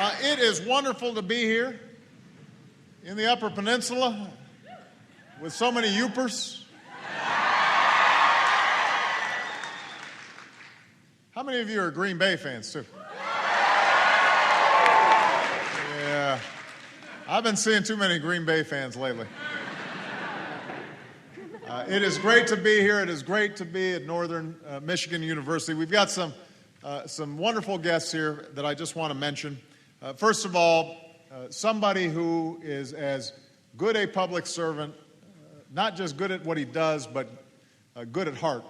It is wonderful to be here in the Upper Peninsula with so many Yoopers. How many of you are Green Bay fans, too? Yeah. I've been seeing too many Green Bay fans lately. It is great to be here. It is great to be at Northern Michigan University. We've got some wonderful guests here that I just want to mention. First of all, somebody who is as good a public servant, not just good at what he does, but good at heart,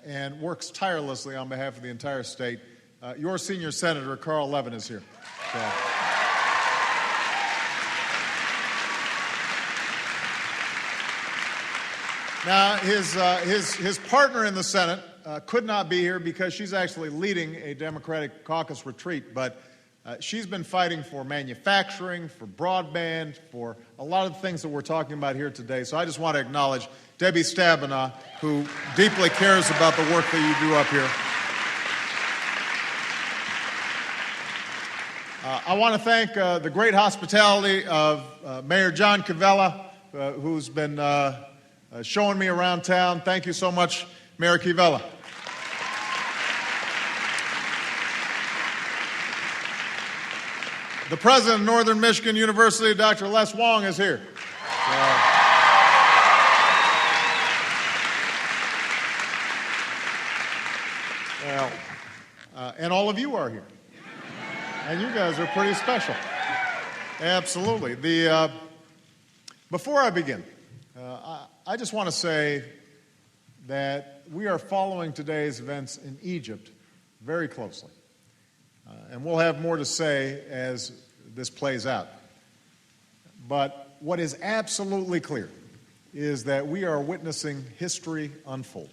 and works tirelessly on behalf of the entire state. Your senior senator, Carl Levin, is here. So. Now, his partner in the Senate could not be here because she's actually leading a Democratic caucus retreat, but she's been fighting for manufacturing, for broadband, for a lot of the things that we're talking about here today. So I just want to acknowledge Debbie Stabenow, who deeply cares about the work that you do up here. I want to thank the great hospitality of Mayor John Cavella, who's been showing me around town. Thank you so much, Mayor Cavella. The president of Northern Michigan University, Dr. Les Wong, is here. And all of you are here. And you guys are pretty special. Absolutely. Before I begin, I just want to say that we are following today's events in Egypt very closely. And we'll have more to say as this plays out. But what is absolutely clear is that we are witnessing history unfold.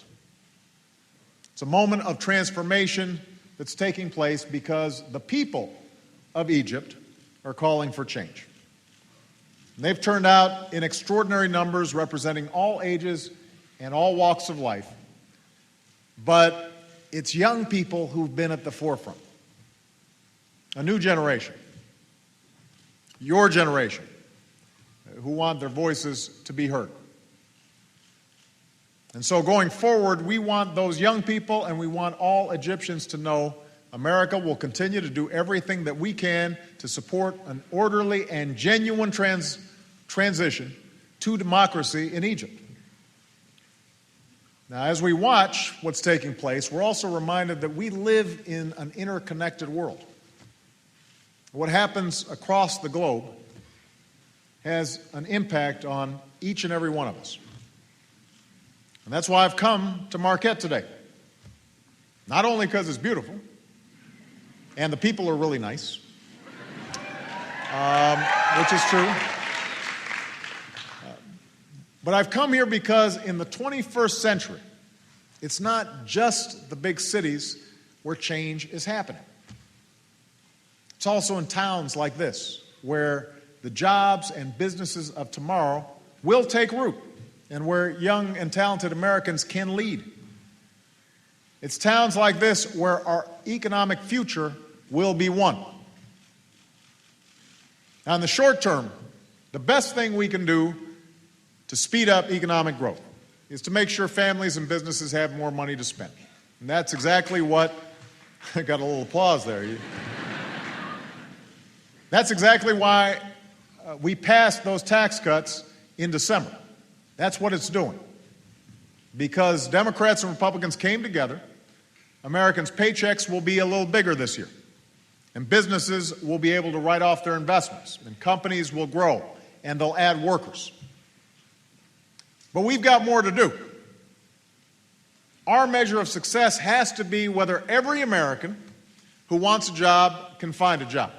It's a moment of transformation that's taking place because the people of Egypt are calling for change. And they've turned out in extraordinary numbers, representing all ages and all walks of life. But it's young people who've been at the forefront. A new generation, your generation, who want their voices to be heard. And so going forward, we want those young people and we want all Egyptians to know America will continue to do everything that we can to support an orderly and genuine transition to democracy in Egypt. Now, as we watch what's taking place, we're also reminded that we live in an interconnected world. What happens across the globe has an impact on each and every one of us. And that's why I've come to Marquette today. Not only because it's beautiful, and the people are really nice, which is true, but I've come here because in the 21st century, it's not just the big cities where change is happening. It's also in towns like this, where the jobs and businesses of tomorrow will take root, and where young and talented Americans can lead. It's towns like this where our economic future will be won. Now, in the short term, the best thing we can do to speed up economic growth is to make sure families and businesses have more money to spend. And that's exactly what, I got a little applause there. That's exactly why we passed those tax cuts in December. That's what it's doing. Because Democrats and Republicans came together, Americans' paychecks will be a little bigger this year. And businesses will be able to write off their investments. And companies will grow. And they'll add workers. But we've got more to do. Our measure of success has to be whether every American who wants a job can find a job.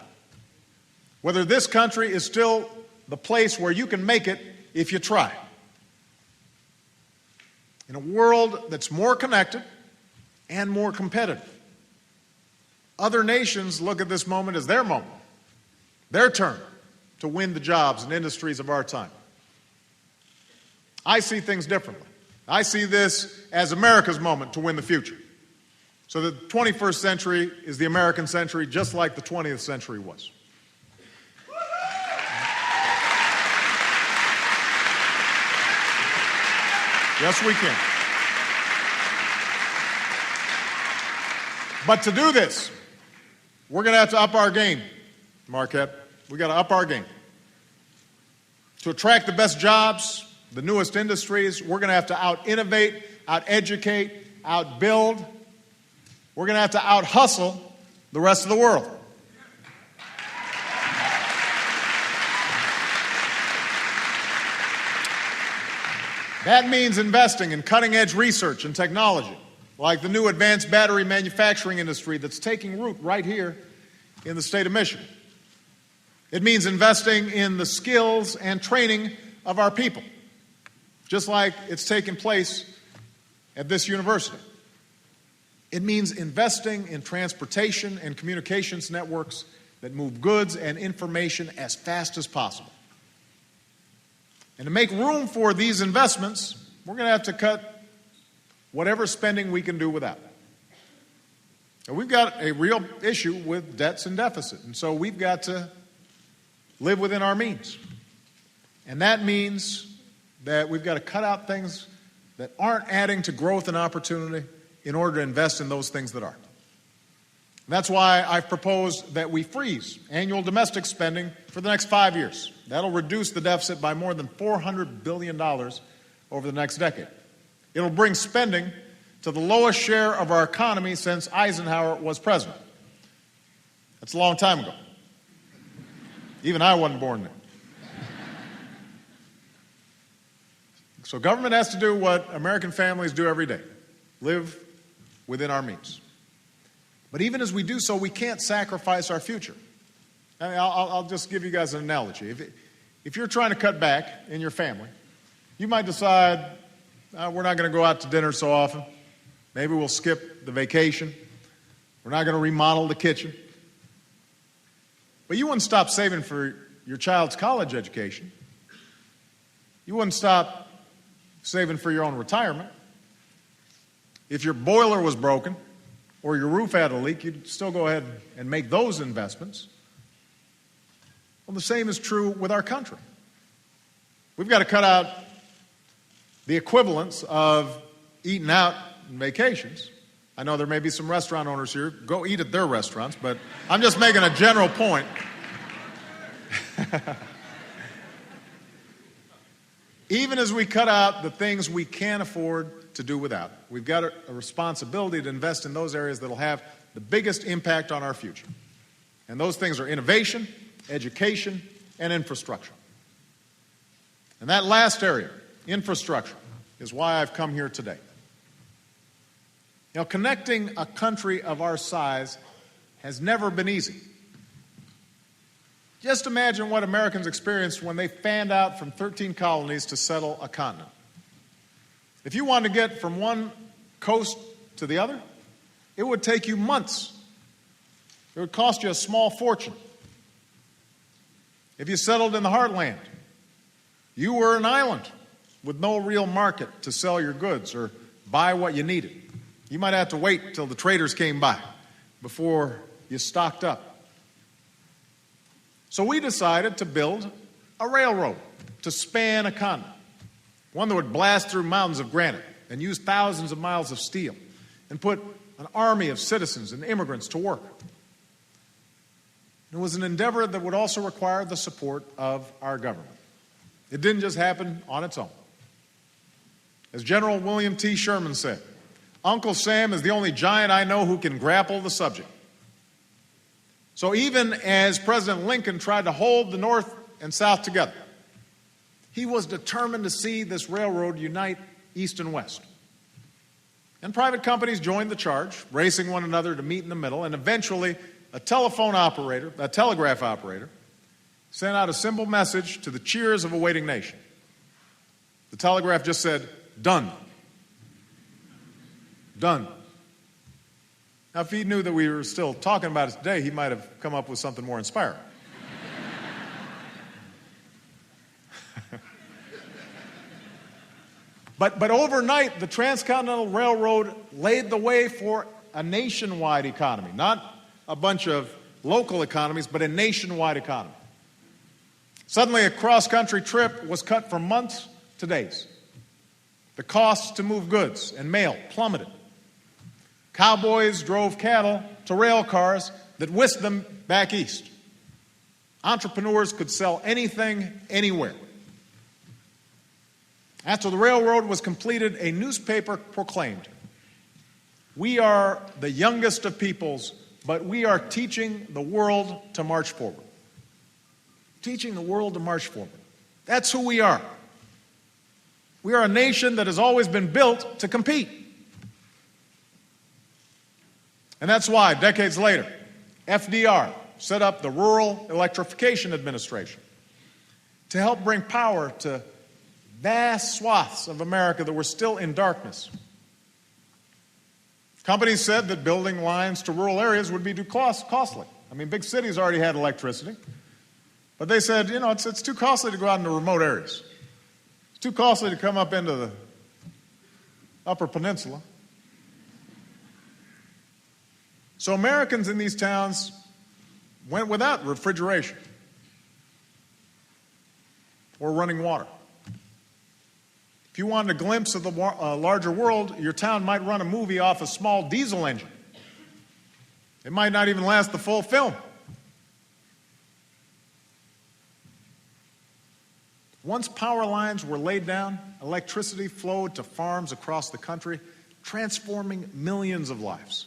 Whether this country is still the place where you can make it if you try. In a world that's more connected and more competitive, other nations look at this moment as their moment, their turn to win the jobs and industries of our time. I see things differently. I see this as America's moment to win the future. So the 21st century is the American century, just like the 20th century was. Yes, we can. But to do this, we're going to have to up our game, Marquette. We've got to up our game. To attract the best jobs, the newest industries, we're going to have to out-innovate, out-educate, out-build. We're going to have to out-hustle the rest of the world. That means investing in cutting-edge research and technology, like the new advanced battery manufacturing industry that's taking root right here in the state of Michigan. It means investing in the skills and training of our people, just like it's taken place at this university. It means investing in transportation and communications networks that move goods and information as fast as possible. And to make room for these investments, we're going to have to cut whatever spending we can do without. And we've got a real issue with debts and deficit, and so we've got to live within our means. And that means that we've got to cut out things that aren't adding to growth and opportunity in order to invest in those things that are. That's why I've proposed that we freeze annual domestic spending for the next 5 years. That'll reduce the deficit by more than $400 billion over the next decade. It'll bring spending to the lowest share of our economy since Eisenhower was president. That's a long time ago. Even I wasn't born then. So government has to do what American families do every day, live within our means. But even as we do so, we can't sacrifice our future. I mean, I'll just give you guys an analogy. If you're trying to cut back in your family, you might decide, we're not going to go out to dinner so often. Maybe we'll skip the vacation. We're not going to remodel the kitchen. But you wouldn't stop saving for your child's college education. You wouldn't stop saving for your own retirement. If your boiler was broken or your roof had a leak, you'd still go ahead and make those investments. Well, the same is true with our country. We've got to cut out the equivalence of eating out and vacations. I know there may be some restaurant owners here. Go eat at their restaurants, but I'm just making a general point. Even as we cut out the things we can't afford to do without, we've got a responsibility to invest in those areas that will have the biggest impact on our future. And those things are innovation, education, and infrastructure. And that last area, infrastructure, is why I've come here today. You know, connecting a country of our size has never been easy. Just imagine what Americans experienced when they fanned out from 13 colonies to settle a continent. If you wanted to get from one coast to the other, it would take you months. It would cost you a small fortune. If you settled in the heartland, you were an island with no real market to sell your goods or buy what you needed. You might have to wait till the traders came by before you stocked up. So we decided to build a railroad to span a continent, one that would blast through mountains of granite and use thousands of miles of steel and put an army of citizens and immigrants to work. It was an endeavor that would also require the support of our government. It didn't just happen on its own. As General William T. Sherman said, Uncle Sam is the only giant I know who can grapple the subject. So even as President Lincoln tried to hold the North and South together, he was determined to see this railroad unite East and West. And private companies joined the charge, racing one another to meet in the middle, and eventually a telegraph operator, sent out a simple message to the cheers of a waiting nation. The telegraph just said, "Done." Done. Now, if he knew that we were still talking about it today, he might have come up with something more inspiring. But overnight, the Transcontinental Railroad laid the way for a nationwide economy, not a bunch of local economies, but a nationwide economy. Suddenly, a cross-country trip was cut from months to days. The costs to move goods and mail plummeted. Cowboys drove cattle to rail cars that whisked them back east. Entrepreneurs could sell anything, anywhere. After the railroad was completed, a newspaper proclaimed, "We are the youngest of peoples, but we are teaching the world to march forward." Teaching the world to march forward. That's who we are. We are a nation that has always been built to compete. And that's why, decades later, FDR set up the Rural Electrification Administration to help bring power to vast swaths of America that were still in darkness. Companies said that building lines to rural areas would be too costly. I mean, big cities already had electricity. But they said, it's too costly to go out into remote areas. It's too costly to come up into the Upper Peninsula. So Americans in these towns went without refrigeration or running water. If you wanted a glimpse of the larger world, your town might run a movie off a small diesel engine. It might not even last the full film. Once power lines were laid down, electricity flowed to farms across the country, transforming millions of lives.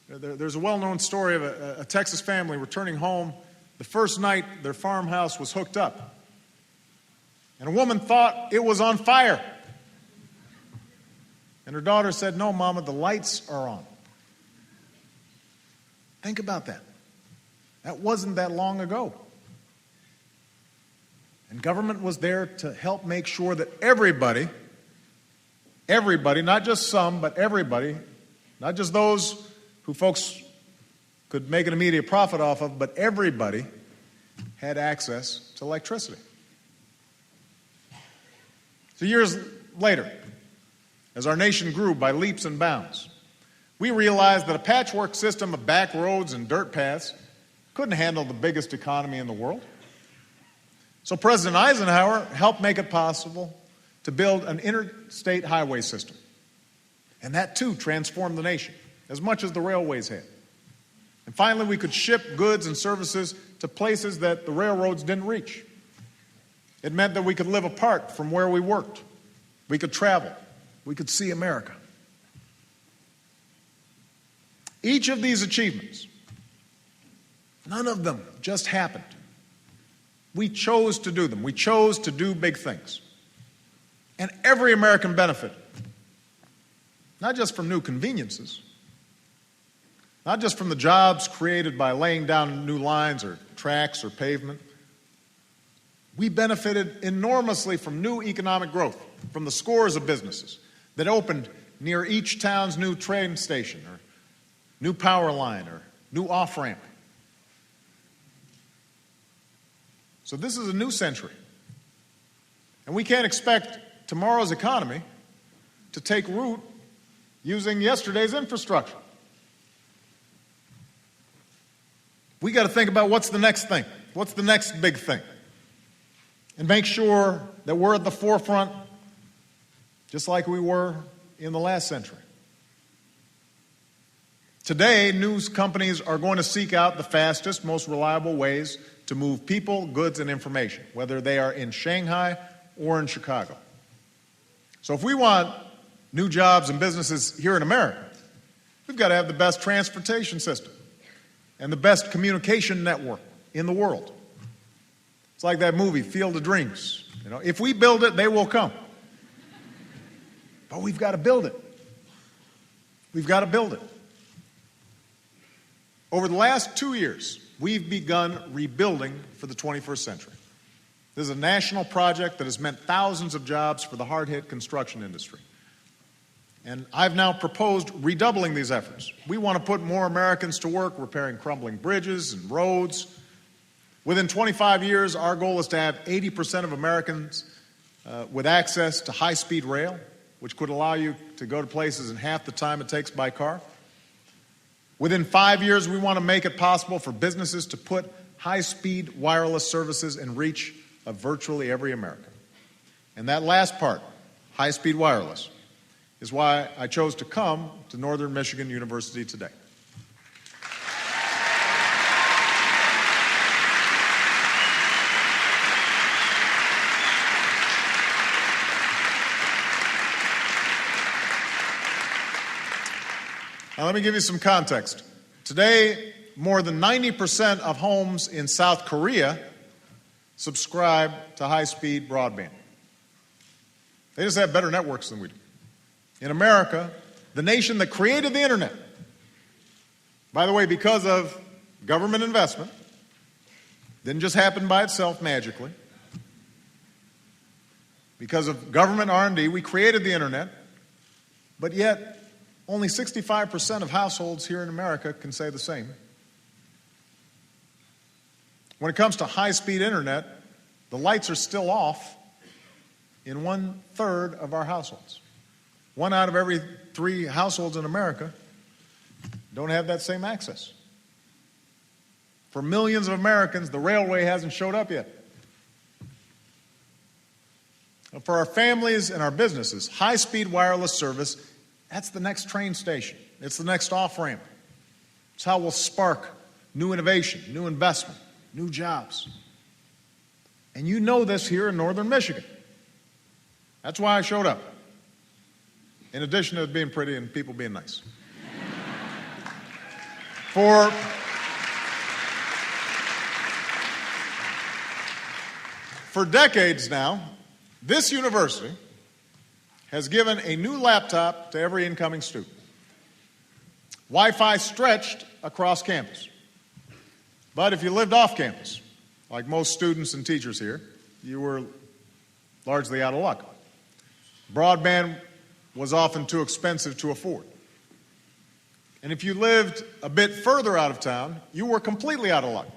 There's a well-known story of a Texas family returning home. The first night, their farmhouse was hooked up, and a woman thought it was on fire. And her daughter said, "No, Mama, the lights are on." Think about that. That wasn't that long ago. And government was there to help make sure that everybody, not just some, but everybody, not just those who folks could make an immediate profit off of, but everybody had access to electricity. So years later, as our nation grew by leaps and bounds, we realized that a patchwork system of back roads and dirt paths couldn't handle the biggest economy in the world. So President Eisenhower helped make it possible to build an interstate highway system. And that too transformed the nation, as much as the railways had. And finally, we could ship goods and services to places that the railroads didn't reach. It meant that we could live apart from where we worked. We could travel. We could see America. Each of these achievements, none of them just happened. We chose to do them. We chose to do big things. And every American benefited, not just from new conveniences, not just from the jobs created by laying down new lines or tracks or pavement. We benefited enormously from new economic growth, from the scores of businesses that opened near each town's new train station or new power line or new off-ramp. So this is a new century. And we can't expect tomorrow's economy to take root using yesterday's infrastructure. We got to think about what's the next thing, what's the next big thing, and make sure that we're at the forefront just like we were in the last century. Today, news companies are going to seek out the fastest, most reliable ways to move people, goods, and information, whether they are in Shanghai or in Chicago. So if we want new jobs and businesses here in America, we've got to have the best transportation system and the best communication network in the world. It's like that movie, Field of Dreams. If we build it, they will come. But we've got to build it. We've got to build it. Over the last 2 years, we've begun rebuilding for the 21st century. This is a national project that has meant thousands of jobs for the hard-hit construction industry. And I've now proposed redoubling these efforts. We want to put more Americans to work repairing crumbling bridges and roads. Within 25 years, our goal is to have 80% of Americans with access to high-speed rail, which could allow you to go to places in half the time it takes by car. Within 5 years, we want to make it possible for businesses to put high-speed wireless services in reach of virtually every American. And that last part, high-speed wireless, is why I chose to come to Northern Michigan University today. Now, let me give you some context. Today, more than 90% of homes in South Korea subscribe to high-speed broadband. They just have better networks than we do. In America, the nation that created the internet, by the way, because of government investment, didn't just happen by itself magically. Because of government R&D, we created the internet, but yet only 65% of households here in America can say the same. When it comes to high-speed internet, the lights are still off in 1/3 of our households. 1 out of every 3 households in America don't have that same access. For millions of Americans, the railway hasn't showed up yet. And for our families and our businesses, high-speed wireless service, that's the next train station. It's the next off-ramp. It's how we'll spark new innovation, new investment, new jobs. And you know this here in Northern Michigan. That's why I showed up, in addition to it being pretty and people being nice. For decades now, this university has given a new laptop to every incoming student. Wi-Fi stretched across campus. But if you lived off campus, like most students and teachers here, you were largely out of luck. Broadband was often too expensive to afford. And if you lived a bit further out of town, you were completely out of luck.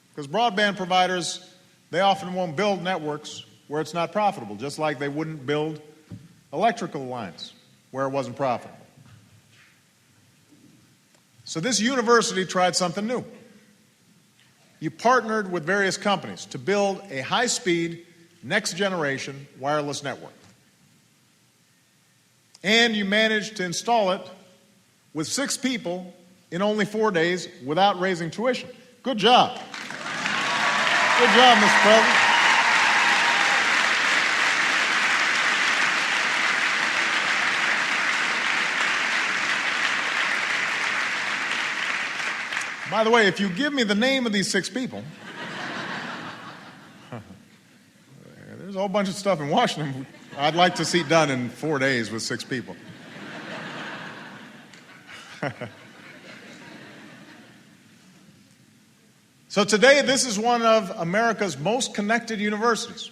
Because broadband providers, they often won't build networks where it's not profitable, just like they wouldn't build electrical lines where it wasn't profitable. So this university tried something new. You partnered with various companies to build a high-speed, next-generation wireless network. And you managed to install it with 6 people in only 4 days without raising tuition. Good job. Good job, Mr. President. By the way, if you give me the name of these 6 people, there's a whole bunch of stuff in Washington I'd like to see done in 4 days with 6 people. So today, this is one of America's most connected universities,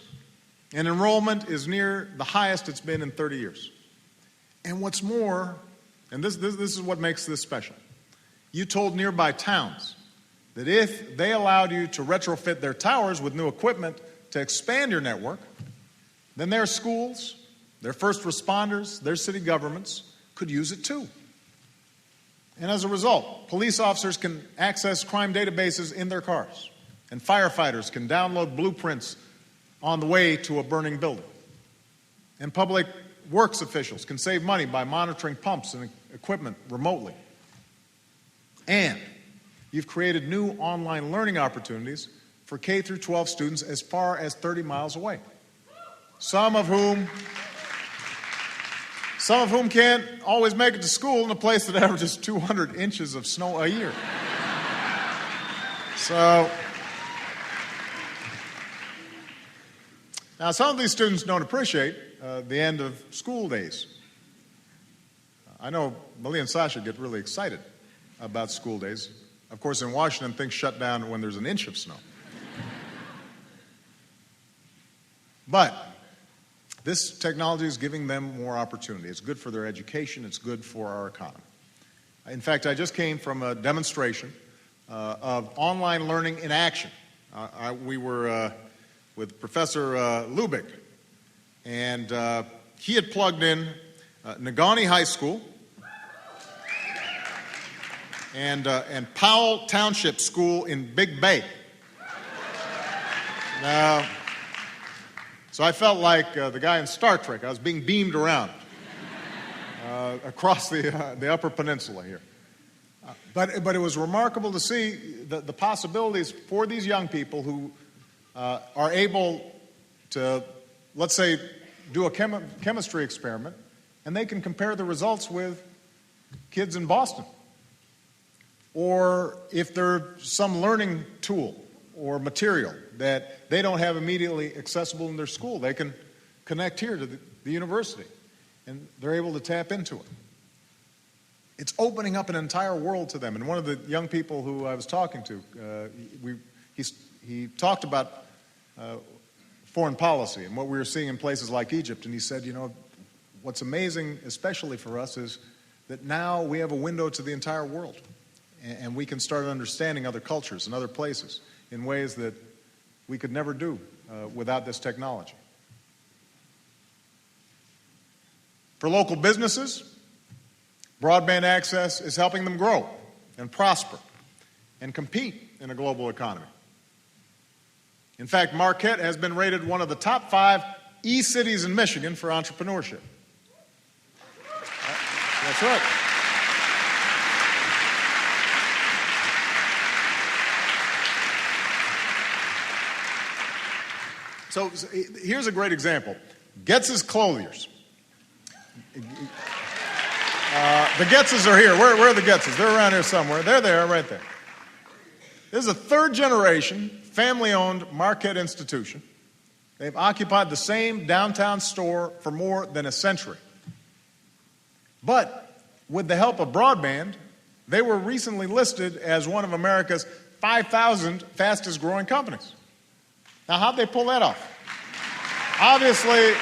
and enrollment is near the highest it's been in 30 years. And what's more, and this is what makes this special, you told nearby towns that if they allowed you to retrofit their towers with new equipment to expand your network, then their schools, their first responders, their city governments could use it too. And as a result, police officers can access crime databases in their cars, and firefighters can download blueprints on the way to a burning building. And public works officials can save money by monitoring pumps and equipment remotely. And you've created new online learning opportunities for K through 12 students as far as 30 miles away, some of whom can't always make it to school in a place that averages 200 inches of snow a year. So, now some of these students don't appreciate the end of school days. I know Malia and Sasha get really excited about school days. Of course, in Washington, things shut down when there's an inch of snow. But this technology is giving them more opportunity. It's good for their education. It's good for our economy. In fact, I just came from a demonstration of online learning in action. We were with Professor Lubick, and he had plugged in Negaunee High School and Powell Township School in Big Bay. Now, So I felt like the guy in Star Trek. I was being beamed around across the Upper Peninsula here. But it was remarkable to see the possibilities for these young people who are able to, let's say, do a chemistry experiment, and they can compare the results with kids in Boston. Or if there's some learning tool or material that they don't have immediately accessible in their school, they can connect here to the university, and they're able to tap into it. It's opening up an entire world to them. And one of the young people who I was talking to, he talked about foreign policy and what we were seeing in places like Egypt. And he said, you know, what's amazing, especially for us, is that now we have a window to the entire world. And we can start understanding other cultures and other places in ways that we could never do without this technology. For local businesses, broadband access is helping them grow and prosper and compete in a global economy. In fact, Marquette has been rated one of the top 5 e-cities in Michigan for entrepreneurship. That's right. So here's a great example. Getz's Clothiers. The Getzes are here. Where are the Getzes? They're around here somewhere. They're there, right there. This is a third-generation, family-owned Marquette institution. They've occupied the same downtown store for more than a century. But with the help of broadband, they were recently listed as one of America's 5,000 fastest-growing companies. Now, how'd they pull that off? Obviously,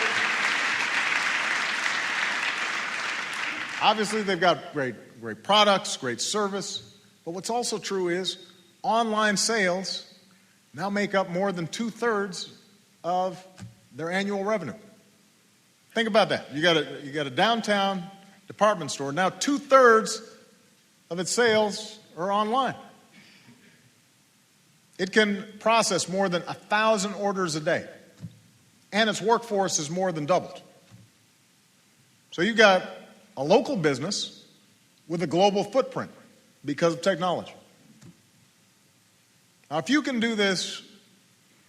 they've got great products, great service. But what's also true is online sales now make up more than 2/3 of their annual revenue. Think about that. You got a downtown department store. Now 2/3 of its sales are online. It can process more than 1,000 orders a day, and its workforce is more than doubled. So you've got a local business with a global footprint because of technology. Now, if you can do this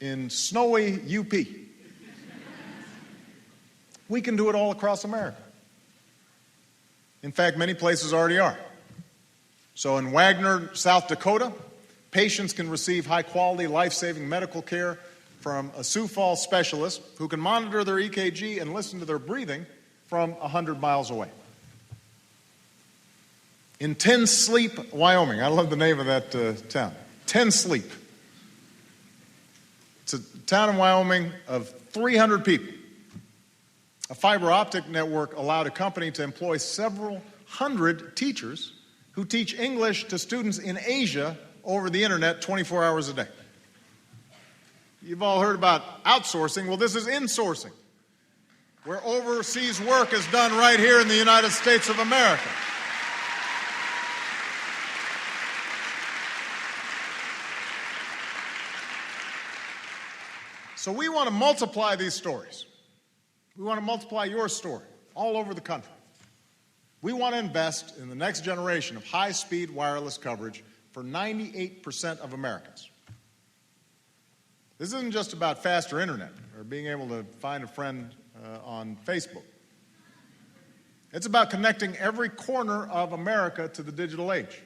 in snowy UP, we can do it all across America. In fact, many places already are. So in Wagner, South Dakota, patients can receive high-quality, life-saving medical care from a Sioux Falls specialist who can monitor their EKG and listen to their breathing from 100 miles away. In Ten Sleep, Wyoming, I love the name of that town, Ten Sleep. It's a town in Wyoming of 300 people. A fiber optic network allowed a company to employ several hundred teachers who teach English to students in Asia over the internet 24 hours a day. You've all heard about outsourcing. Well, this is insourcing, where overseas work is done right here in the United States of America. So we want to multiply these stories. We want to multiply your story all over the country. We want to invest in the next generation of high-speed wireless coverage for 98% of Americans. This isn't just about faster internet or being able to find a friend on Facebook. It's about connecting every corner of America to the digital age.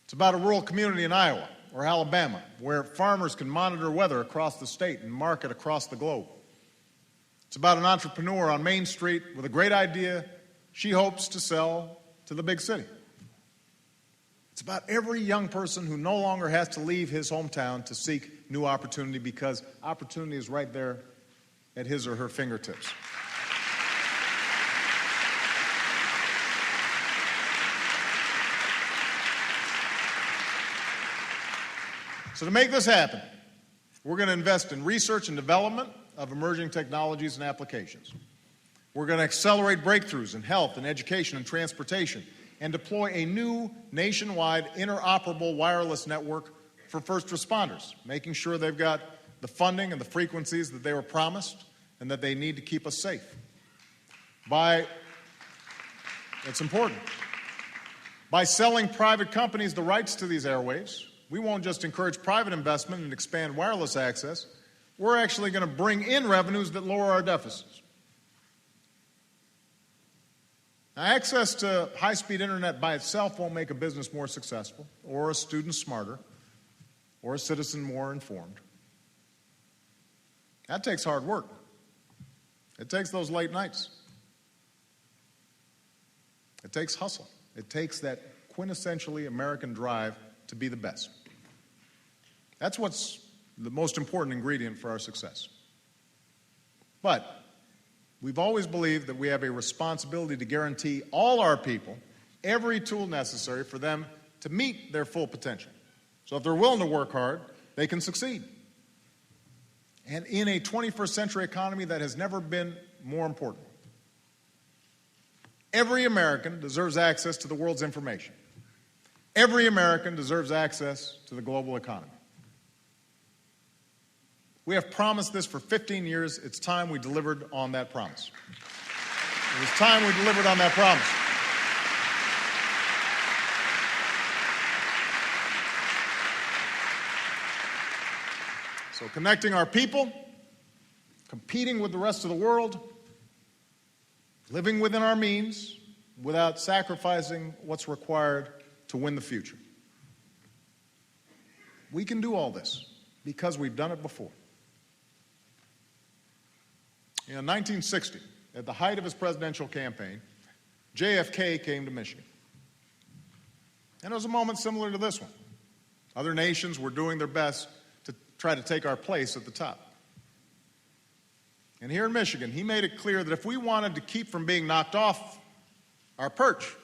It's about a rural community in Iowa or Alabama where farmers can monitor weather across the state and market across the globe. It's about an entrepreneur on Main Street with a great idea she hopes to sell to the big city. It's about every young person who no longer has to leave his hometown to seek new opportunity because opportunity is right there at his or her fingertips. So to make this happen, we're going to invest in research and development of emerging technologies and applications. We're going to accelerate breakthroughs in health and education and transportation and deploy a new nationwide interoperable wireless network for first responders, making sure they've got the funding and the frequencies that they were promised and that they need to keep us safe. It's important. By selling private companies the rights to these airwaves, we won't just encourage private investment and expand wireless access, we're actually going to bring in revenues that lower our deficits. Now, access to high-speed internet by itself won't make a business more successful, or a student smarter, or a citizen more informed. That takes hard work. It takes those late nights. It takes hustle. It takes that quintessentially American drive to be the best. That's what's the most important ingredient for our success. But we've always believed that we have a responsibility to guarantee all our people every tool necessary for them to meet their full potential. So if they're willing to work hard, they can succeed. And in a 21st century economy, that has never been more important. Every American deserves access to the world's information. Every American deserves access to the global economy. We have promised this for 15 years. It's time we delivered on that promise. It was time we delivered on that promise. So connecting our people, competing with the rest of the world, living within our means without sacrificing what's required to win the future. We can do all this because we've done it before. In 1960, at the height of his presidential campaign, JFK came to Michigan. And it was a moment similar to this one. Other nations were doing their best to try to take our place at the top. And here in Michigan, he made it clear that if we wanted to keep from being knocked off our perch,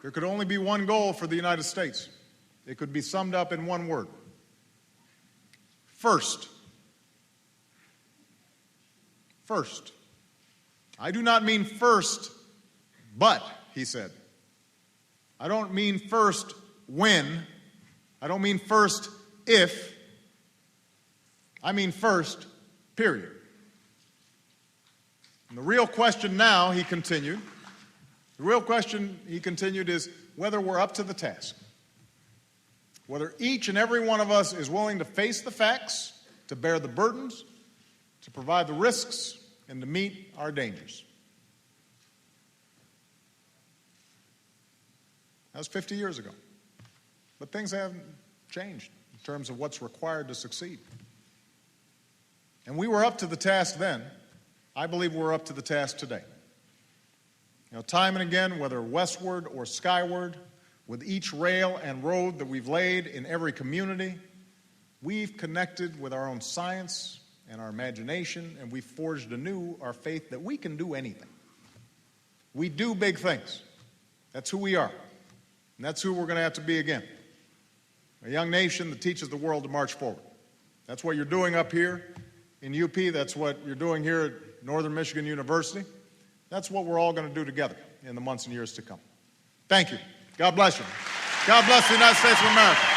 there could only be one goal for the United States. It could be summed up in one word: first. First. I do not mean first, but, he said. I don't mean first when. I don't mean first if. I mean first, period. And the real question now, he continued, is whether we're up to the task. Whether each and every one of us is willing to face the facts, to bear the burdens, to provide the risks, and to meet our dangers. That was 50 years ago. But things haven't changed in terms of what's required to succeed. And we were up to the task then. I believe we're up to the task today. You know, time and again, whether westward or skyward, with each rail and road that we've laid in every community, we've connected with our own science and our imagination, and we've forged anew our faith that we can do anything. We do big things. That's who we are. And that's who we're going to have to be again. A young nation that teaches the world to march forward. That's what you're doing up here in UP. That's what you're doing here at Northern Michigan University. That's what we're all going to do together in the months and years to come. Thank you. God bless you. God bless the United States of America.